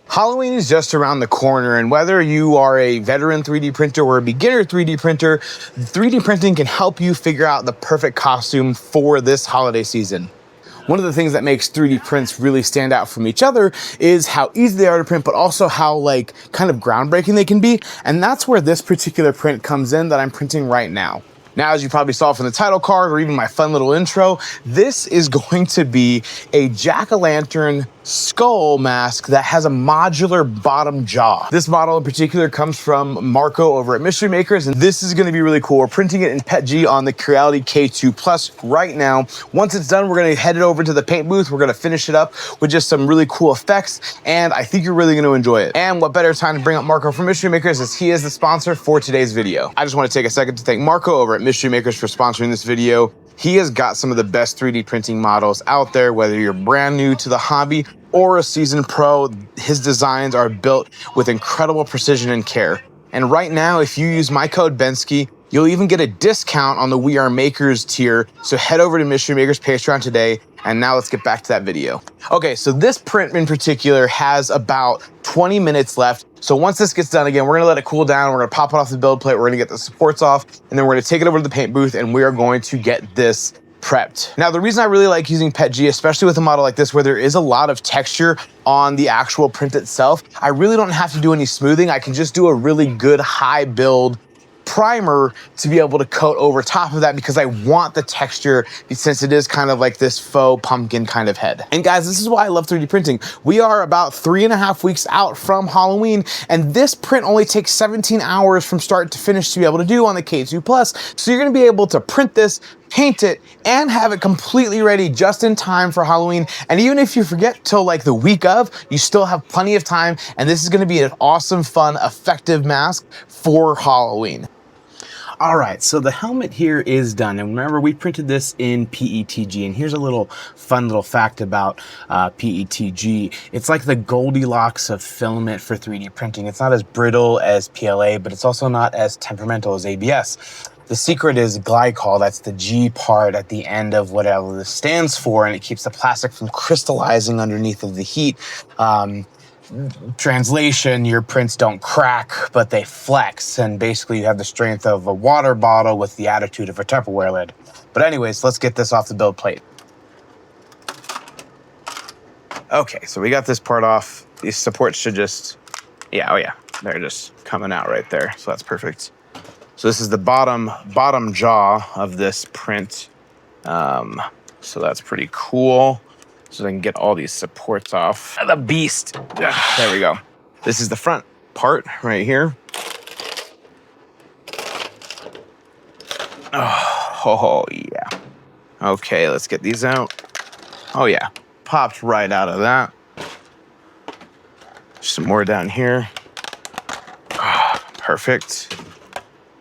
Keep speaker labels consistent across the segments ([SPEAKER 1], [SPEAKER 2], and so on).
[SPEAKER 1] Halloween is just around the corner, and whether you are a veteran 3D printer or a beginner 3D printer, 3D printing can help you figure out the perfect costume for this holiday season. One of the things that makes 3D prints really stand out from each other is how easy they are to print, but also how kind of groundbreaking they can be. And that's where this particular print comes in that I'm printing right now. Now, as you probably saw from the title card or even my fun little intro, this is going to be a jack-o'-lantern skull mask that has a modular bottom jaw. This model in particular comes from Marco over at Mystery Makers, and this is going to be really cool. We're printing it in PETG on the Creality K2 Plus right now. Once it's done, we're going to head it over to the paint booth. We're going to finish it up with just some really cool effects, and I think you're really going to enjoy it. And what better time to bring up Marco from Mystery Makers, as he is the sponsor for today's video. I just want to take a second to thank Marco over at Mystery Makers for sponsoring this video. He has got some of the best 3D printing models out there, whether you're brand new to the hobby or a seasoned pro. His designs are built with incredible precision and care. And right now, if you use my code Bensky, you'll even get a discount on the We Are Makers tier. So head over to Mystery Makers Patreon today. And now let's get back to that video. Okay, so this print in particular has about 20 minutes left. So once this gets done, again, we're gonna let it cool down. We're gonna pop it off the build plate. We're gonna get the supports off, and then we're gonna take it over to the paint booth, and we are going to get this prepped. Now, the reason I really like using PETG, especially with a model like this where there is a lot of texture on the actual print itself, I really don't have to do any smoothing. I can just do a really good high build primer to be able to coat over top of that, because I want the texture, since it is kind of like this faux pumpkin kind of head. And guys, this is why I love 3D printing. We are about 3.5 weeks out from Halloween, and this print only takes 17 hours from start to finish to be able to do on the K2 Plus. So you're gonna be able to print this, paint it, and have it completely ready just in time for Halloween. And even if you forget till like the week of, you still have plenty of time, and this is gonna be an awesome, fun, effective mask for Halloween. All right, so the helmet here is done. And remember, we printed this in PETG. And here's a little fun little fact about PETG. It's like the Goldilocks of filament for 3D printing. It's not as brittle as PLA, but it's also not as temperamental as ABS. The secret is glycol. That's the G part at the end of whatever this stands for, and it keeps the plastic from crystallizing underneath of the heat. Translation, your prints don't crack, but they flex, and basically you have the strength of a water bottle with the attitude of a Tupperware lid. But anyways, let's get this off the build plate. Okay, so we got this part off. These supports should just, yeah, oh yeah, they're just coming out right there, so that's perfect. So this is the bottom jaw of this print, so that's pretty cool. So I can get all these supports off. The beast. There we go. This is the front part right here. Oh, yeah. Okay, let's get these out. Oh yeah, popped right out of that. Some more down here. Perfect.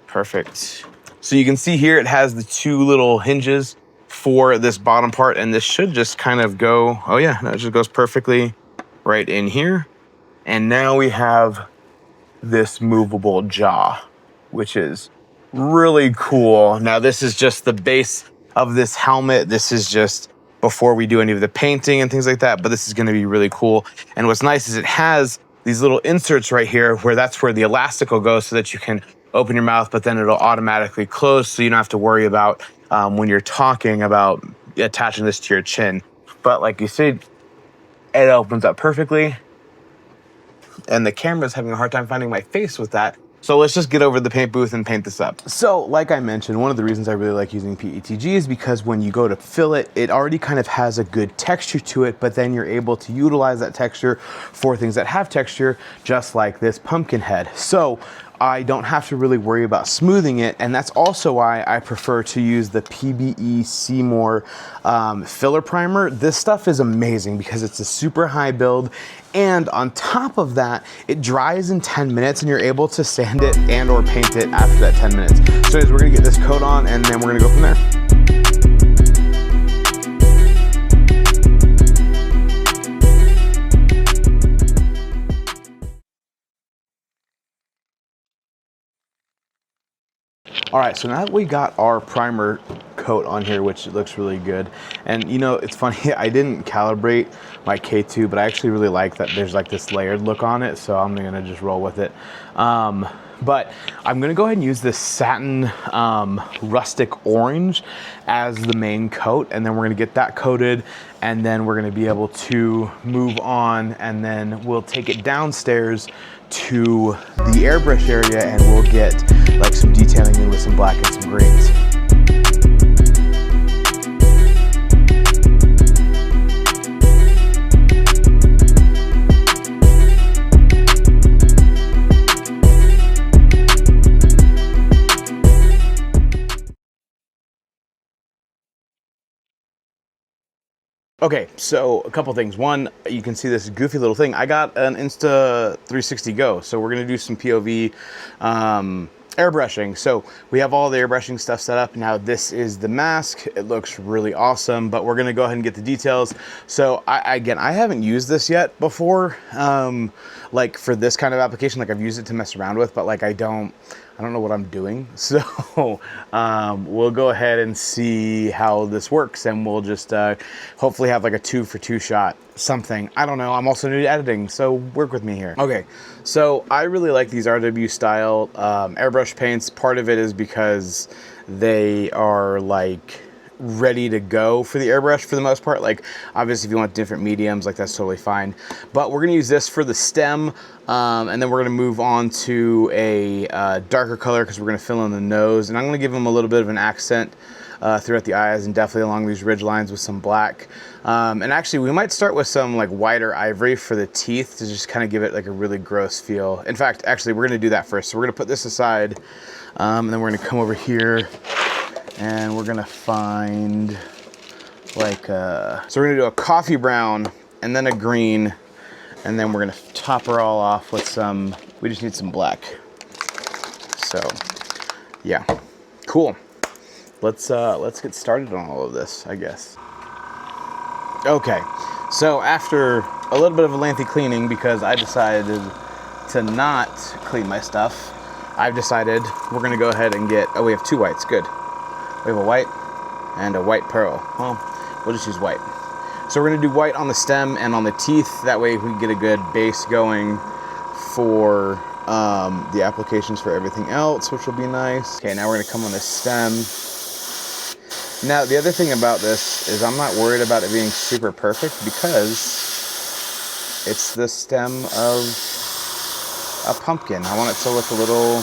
[SPEAKER 1] Perfect. So you can see here it has the two little hinges for this bottom part, and this should just kind of go, oh yeah, that just goes perfectly right in here. And now we have this movable jaw, which is really cool. Now this is just the base of this helmet. This is just before we do any of the painting and things like that, but this is gonna be really cool. And what's nice is it has these little inserts right here where that's where the elastic will go, so that you can open your mouth, but then it'll automatically close, so you don't have to worry about when you're talking about attaching this to your chin. But like you see, it opens up perfectly, and the camera's having a hard time finding my face with that. So let's just get over to the paint booth and paint this up. So like I mentioned, one of the reasons I really like using PETG is because when you go to fill it, it already kind of has a good texture to it, but then you're able to utilize that texture for things that have texture, just like this pumpkin head. So I don't have to really worry about smoothing it, and that's also why I prefer to use the PBE Seymour filler primer. This stuff is amazing because it's a super high build, and on top of that, it dries in 10 minutes, and you're able to sand it and or paint it after that 10 minutes. So we're gonna get this coat on, and then we're gonna go from there. All right, so now that we got our primer coat on here, which looks really good. And you know, it's funny, I didn't calibrate my K2, but I actually really like that there's like this layered look on it, so I'm gonna just roll with it. But I'm gonna go ahead and use this satin rustic orange as the main coat, and then we're gonna get that coated, and then we're gonna be able to move on, and then we'll take it downstairs to the airbrush area, and we'll get like some detailing in with some black and some greens. Okay, so a couple things. One, you can see this goofy little thing. I got an Insta360 Go, so we're gonna do some POV airbrushing. So we have all the airbrushing stuff set up. Now this is the mask. It looks really awesome, but we're gonna go ahead and get the details. So I haven't used this yet before, like for this kind of application. Like I've used it to mess around with, but like I don't know what I'm doing. So we'll go ahead and see how this works, and we'll just hopefully have like a 2-for-2 shot, something. I don't know. I'm also new to editing, so work with me here. Okay, so I really like these RW style airbrush paints. Part of it is because they are like ready to go for the airbrush for the most part. Like obviously if you want different mediums, like that's totally fine, but we're gonna use this for the stem, and then we're gonna move on to a darker color because we're gonna fill in the nose, and I'm gonna give them a little bit of an accent throughout the eyes, and definitely along these ridge lines with some black, and actually we might start with some like whiter ivory for the teeth to just kind of give it like a really gross feel. In fact, actually we're gonna do that first. So we're gonna put this aside, and then we're gonna come over here, and we're gonna find like so we're gonna do a coffee brown and then a green, and then we're gonna top her all off with some, we just need some black. So yeah, cool. Let's get started on all of this, I guess. Okay, so after a little bit of a lengthy cleaning, because I decided to not clean my stuff, I've decided we're gonna go ahead and get, oh, we have 2 whites, good. We have a white and a white pearl. Well, we'll just use white. So we're gonna do white on the stem and on the teeth. That way we can get a good base going for the applications for everything else, which will be nice. Okay, now we're gonna come on the stem. Now, the other thing about this is I'm not worried about it being super perfect because it's the stem of a pumpkin. I want it to look a little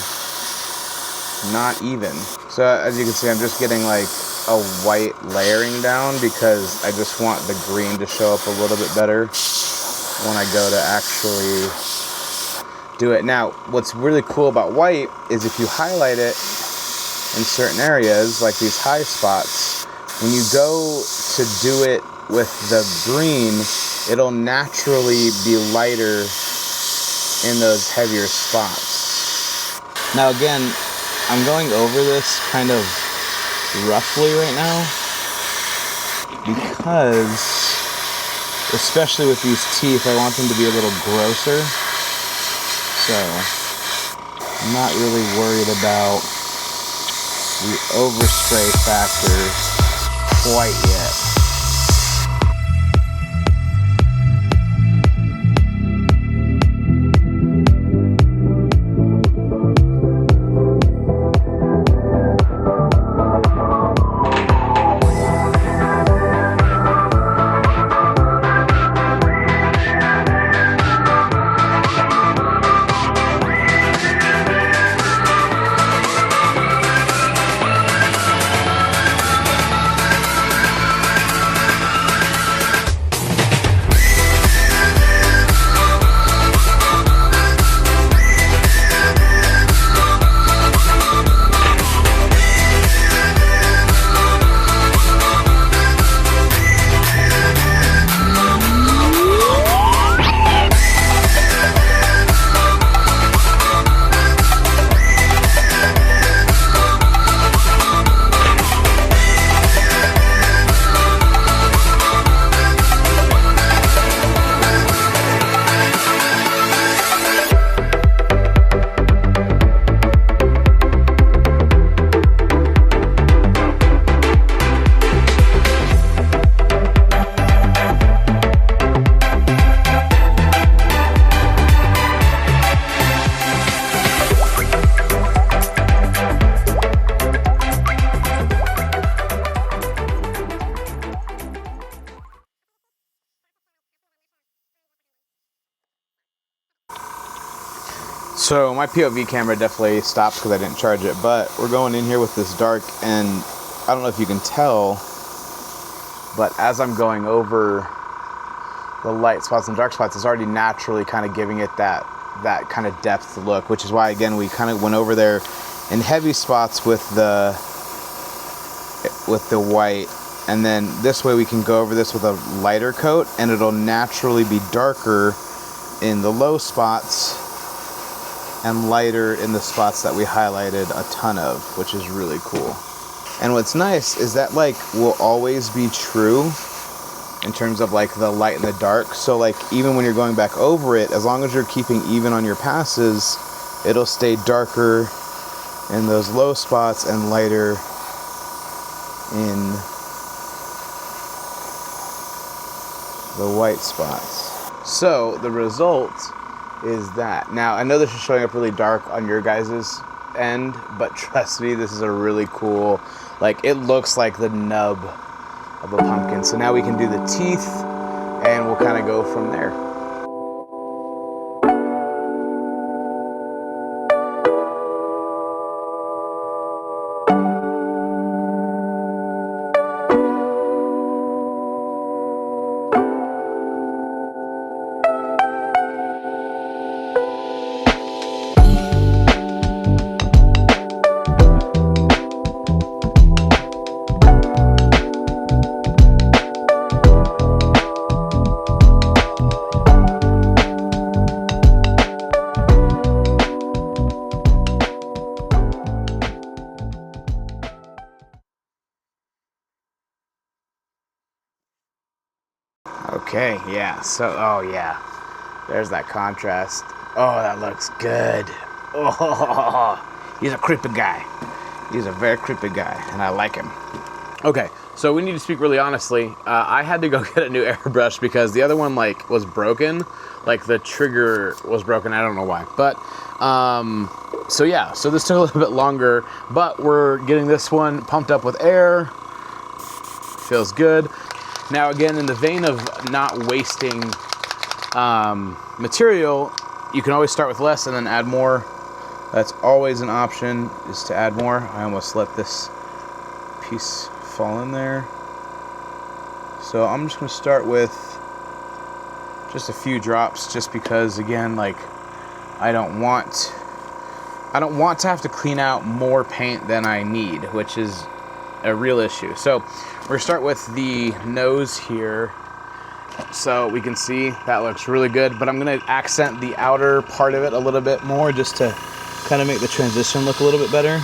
[SPEAKER 1] not even. So as you can see, I'm just getting like a white layering down because I just want the green to show up a little bit better when I go to actually do it. Now, what's really cool about white is if you highlight it in certain areas, like these high spots, when you go to do it with the green, it'll naturally be lighter in those heavier spots. Now again, I'm going over this kind of roughly right now because, especially with these teeth, I want them to be a little grosser. So I'm not really worried about the overspray factor quite yet. So my POV camera definitely stopped because I didn't charge it, but we're going in here with this dark, and I don't know if you can tell, but as I'm going over the light spots and dark spots, it's already naturally kind of giving it that kind of depth look, which is why, again, we kind of went over there in heavy spots with the white, and then this way we can go over this with a lighter coat and it'll naturally be darker in the low spots and lighter in the spots that we highlighted a ton of, which is really cool. And what's nice is that like will always be true in terms of like the light and the dark. So like even when you're going back over it, as long as you're keeping even on your passes, it'll stay darker in those low spots and lighter in the white spots. So the result is that. Now I know this is showing up really dark on your guys's end, but trust me, this is a really cool, like it looks like the nub of a pumpkin. So now we can do the teeth and we'll kind of go from there. Okay, yeah, so, oh yeah, there's that contrast. Oh, that looks good. Oh, he's a creepy guy. He's a very creepy guy, and I like him. Okay, so we need to speak really honestly. I had to go get a new airbrush because the other one, like, was broken. Like, the trigger was broken, I don't know why. But, so yeah, so this took a little bit longer, but we're getting this one pumped up with air. Feels good. Now again, in the vein of not wasting material, you can always start with less and then add more. That's always an option, is to add more. I almost let this piece fall in there. So I'm just gonna start with just a few drops, just because again, like I don't want to have to clean out more paint than I need, which is a real issue. So we're gonna start with the nose here, so we can see that looks really good, but I'm gonna accent the outer part of it a little bit more just to kind of make the transition look a little bit better.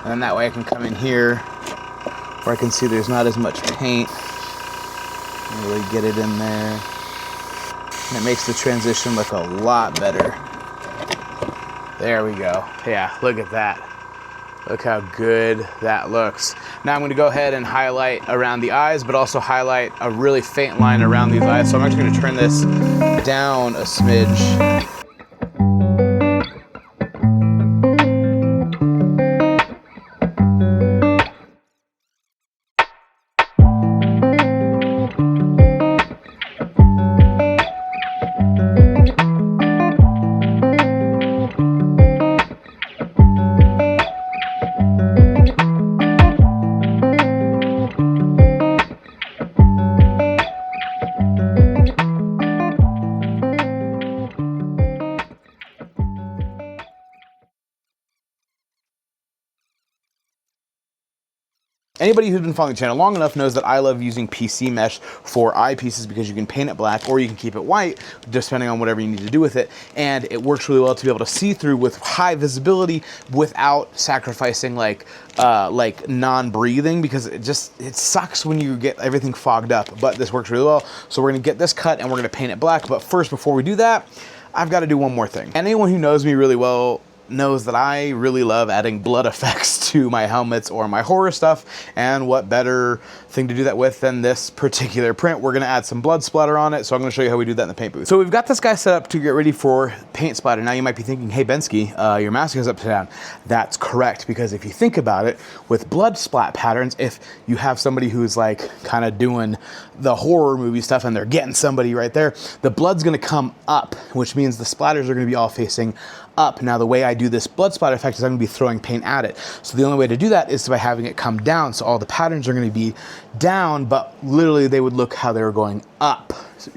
[SPEAKER 1] And then that way I can come in here where I can see there's not as much paint and really get it in there, and it makes the transition look a lot better. There we go. Yeah, look at that. Look how good that looks. Now I'm gonna go ahead and highlight around the eyes, but also highlight a really faint line around these eyes. So I'm actually gonna turn this down a smidge. Anybody who's been following the channel long enough knows that I love using PC mesh for eyepieces because you can paint it black or you can keep it white, depending on whatever you need to do with it. And it works really well to be able to see through with high visibility without sacrificing like non-breathing, because it sucks when you get everything fogged up, but this works really well. So we're gonna get this cut and we're gonna paint it black. But first, before we do that, I've got to do one more thing. Anyone who knows me really well knows that I really love adding blood effects to my helmets or my horror stuff, and what better thing to do that with than this particular print. We're gonna add some blood splatter on it, so I'm gonna show you how we do that in the paint booth. So we've got this guy set up to get ready for paint splatter. Now you might be thinking, hey Bensky, your mask is upside down. That's correct, because if you think about it, with blood splat patterns, if you have somebody who's like kind of doing the horror movie stuff and they're getting somebody right there, the blood's gonna come up, which means the splatters are gonna be all facing up. Now the way I do this blood splatter effect is I'm gonna be throwing paint at it. So the only way to do that is by having it come down. So all the patterns are gonna be down, but literally they would look how they were going up.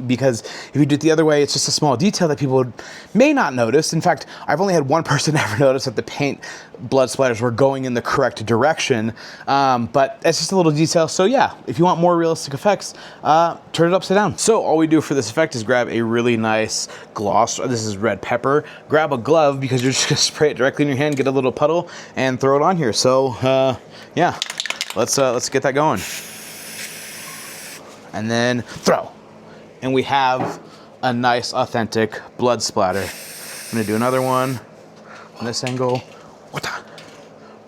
[SPEAKER 1] Because if you do it the other way, it's just a small detail that people may not notice. In fact, I've only had one person ever notice that the paint blood splatters were going in the correct direction. But it's just a little detail. So yeah, if you want more realistic effects, turn it upside down. So all we do for this effect is grab a really nice gloss. This is red pepper. Grab a glove, because you're just gonna spray it directly in your hand, get a little puddle, and throw it on here. So yeah, let's get that going. And then throw. And we have a nice, authentic blood splatter. I'm gonna do another one on this angle.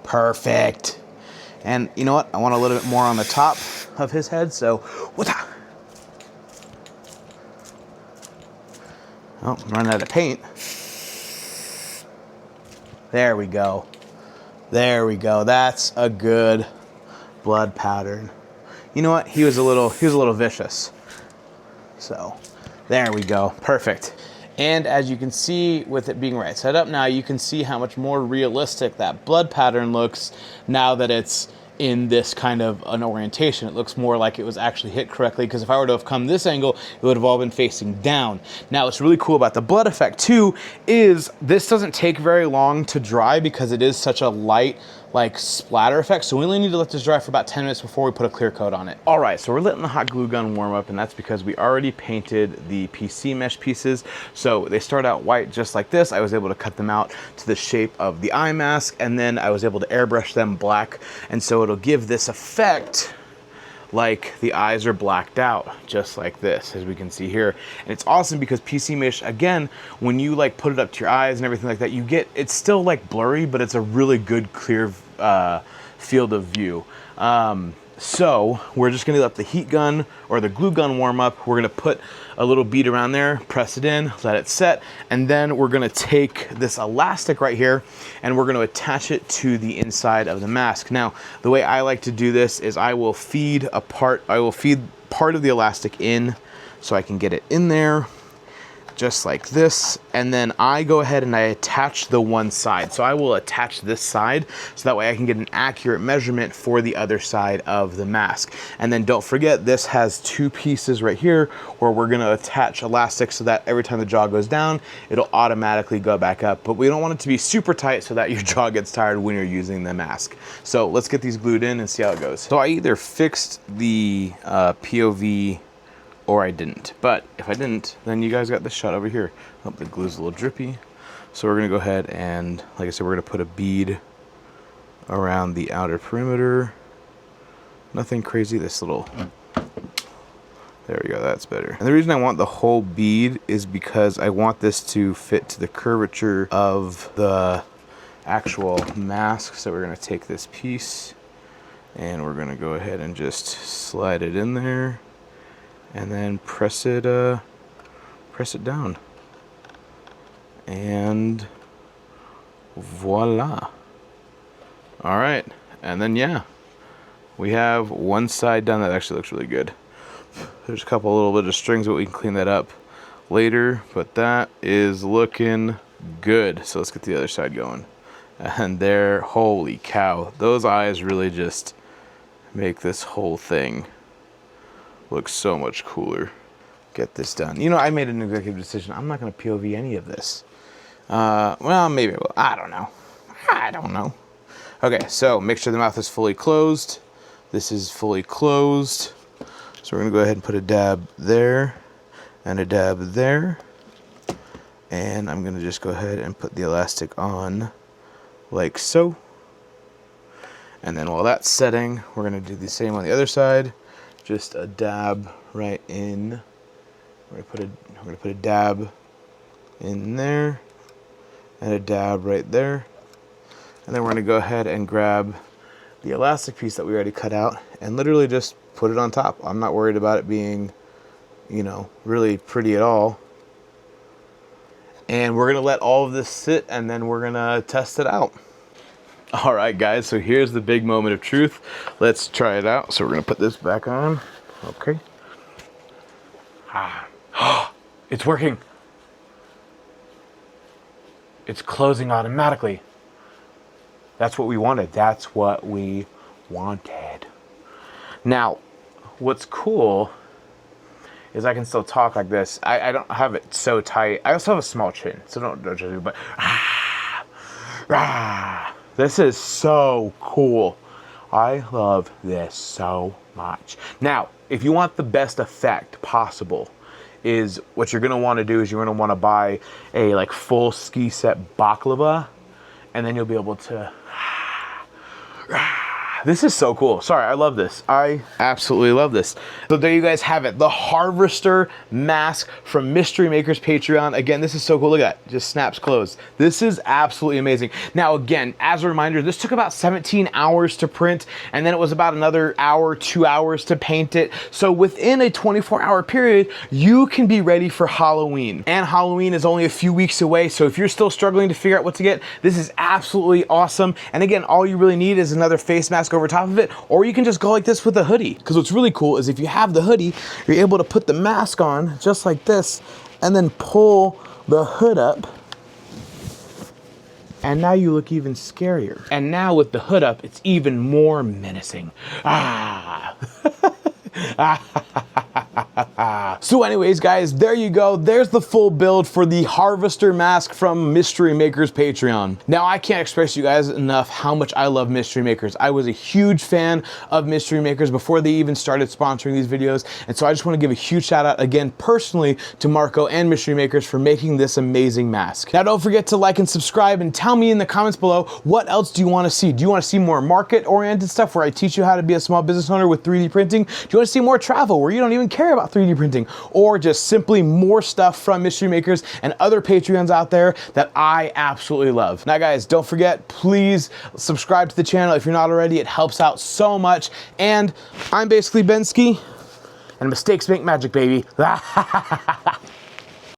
[SPEAKER 1] Perfect. And you know what? I want a little bit more on the top of his head, so oh, I'm running out of paint. There we go. There we go. That's a good blood pattern. You know what? He was a little vicious. So there we go, perfect. And as you can see, with it being right set up now, you can see how much more realistic that blood pattern looks now that it's in this kind of an orientation. It looks more like it was actually hit correctly, because if I were to have come this angle, it would have all been facing down. Now what's really cool about the blood effect too is this doesn't take very long to dry, because it is such a light like splatter effect. So we only need to let this dry for about 10 minutes before we put a clear coat on it. All right, so we're letting the hot glue gun warm up, and that's because we already painted the PC mesh pieces. So they start out white just like this. I was able to cut them out to the shape of the eye mask, and then I was able to airbrush them black. And so it'll give this effect like the eyes are blacked out, just like this, as we can see here. And it's awesome because PC mesh, again, when you like put it up to your eyes and everything like that, you get, it's still like blurry, but it's a really good clear field of view. So we're just gonna let the heat gun or the glue gun warm up. We're gonna put a little bead around there, press it in, let it set, and then we're gonna take this elastic right here and we're gonna attach it to the inside of the mask. Now, the way I like to do this is I will feed part of the elastic in so I can get it in there, just like this, and then I go ahead and I attach the one side. So I will attach this side so that way I can get an accurate measurement for the other side of the mask. And then don't forget, this has two pieces right here where we're gonna attach elastic so that every time the jaw goes down, it'll automatically go back up. But we don't want it to be super tight so that your jaw gets tired when you're using the mask. So let's get these glued in and see how it goes. So I either fixed the POV or I didn't. But if I didn't, then you guys got this shot over here. Oh, the glue's a little drippy. So we're gonna go ahead and, like I said, we're gonna put a bead around the outer perimeter. Nothing crazy, this little, there we go, that's better. And the reason I want the whole bead is because I want this to fit to the curvature of the actual mask. So we're gonna take this piece and we're gonna go ahead and just slide it in there, and then press it down, and voila. All right, and then yeah, we have one side done. That actually looks really good. There's a couple little bit of strings, but we can clean that up later, but that is looking good. So let's get the other side going. And there, holy cow, those eyes really just make this whole thing looks so much cooler. Get this done. You know, I made an executive decision. I'm not going to POV any of this. Well, maybe I will. I don't know. Okay, so make sure the mouth is fully closed. This is fully closed. So we're going to go ahead and put a dab there and a dab there. And I'm going to just go ahead and put the elastic on like so. And then while that's setting, we're going to do the same on the other side. Just a dab right in. We're gonna put a dab in there, and a dab right there. And then we're gonna go ahead and grab the elastic piece that we already cut out and literally just put it on top. I'm not worried about it being, you know, really pretty at all. And we're gonna let all of this sit and then we're gonna test it out. All right, guys, so here's the big moment of truth. Let's try it out. So we're gonna put this back on. Okay. It's working. It's closing automatically. That's what we wanted. That's what we wanted. Now, what's cool is I can still talk like this. I don't have it so tight. I also have a small chin, so don't judge me, but this is so cool. I love this so much. Now, if you want the best effect possible, is what you're gonna wanna do is you're gonna wanna buy a like full ski set baklava, and then you'll be able to this is so cool. Sorry, I love this. I absolutely love this. So there you guys have it. The Harvester mask from Mystery Maker's Patreon. Again, this is so cool. Look at that. Just snaps closed. This is absolutely amazing. Now, again, as a reminder, this took about 17 hours to print, and then it was about another hour, 2 hours to paint it. So within a 24-hour period, you can be ready for Halloween. And Halloween is only a few weeks away, so if you're still struggling to figure out what to get, this is absolutely awesome. And again, all you really need is another face mask over top of it, or you can just go like this with a hoodie. Because what's really cool is if you have the hoodie, you're able to put the mask on just like this and then pull the hood up, and now you look even scarier. And now with the hood up, it's even more menacing. So anyways, guys, there you go. There's the full build for the Harvester mask from Mystery Maker's Patreon. Now, I can't express to you guys enough how much I love Mystery Makers. I was a huge fan of Mystery Makers before they even started sponsoring these videos. And so I just want to give a huge shout out again personally to Marco and Mystery Makers for making this amazing mask. Now, don't forget to like and subscribe and tell me in the comments below, what else do you want to see? Do you want to see more market-oriented stuff where I teach you how to be a small business owner with 3D printing? Do you want to see more travel where you don't even care about 3D printing? Or just simply more stuff from Mystery Makers and other Patreons out there that I absolutely love. Now, guys, don't forget, please subscribe to the channel if you're not already. It helps out so much. And I'm basically Bensky, and mistakes make magic, baby.